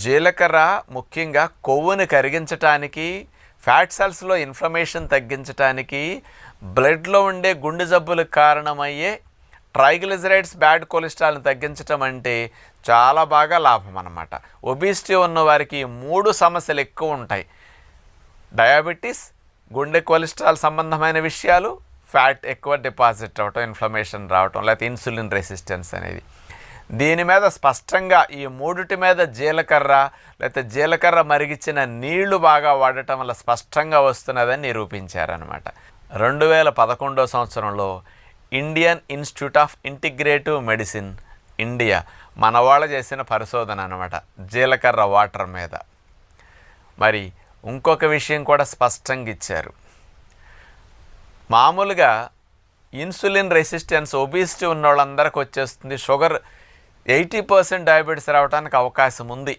జీలకర్ర ముఖ్యంగా కొవ్వుని కరిగించటానికి, ఫ్యాట్ సెల్స్లో ఇన్ఫ్లమేషన్ తగ్గించటానికి, బ్లడ్లో ఉండే గుండె జబ్బులకు కారణమయ్యే ట్రైగ్లిజరైడ్స్, బ్యాడ్ కొలెస్ట్రాల్ని తగ్గించటం అంటే చాలా బాగా లాభం అన్నమాట. ఒబిసిటీ ఉన్న వారికి 3 సమస్యలు ఎక్కువ ఉంటాయి: డయాబెటీస్, గుండె కొలెస్ట్రాల్ సంబంధమైన విషయాలు, ఫ్యాట్ ఎక్కువ డిపాజిట్ అవ్వటం, ఇన్ఫ్లమేషన్ రావటం, లేకపోతే ఇన్సులిన్ రెసిస్టెన్స్ అనేది. దీని మీద స్పష్టంగా ఈ 3 మీద జీలకర్ర లేకపోతే జీలకర్ర మరిగించిన నీళ్లు బాగా వాడటం వల్ల స్పష్టంగా వస్తున్నదని నిరూపించారనమాట. 2011 సంవత్సరంలో Indian institute of integrative medicine India మన వాళ్ళు చేసిన పరిశోధన అనమాట జీలకర్ర వాటర్ మీద. మరి ఇంకొక విషయం కూడా స్పష్టంగా ఇచ్చారు. మామూలుగా ఇన్సులిన్ రెసిస్టెన్స్, ఒబిసిటీ ఉన్న వాళ్ళందరికీ వచ్చేస్తుంది. షుగర్ 80% డయాబెటీస్ రావడానికి అవకాశం ఉంది.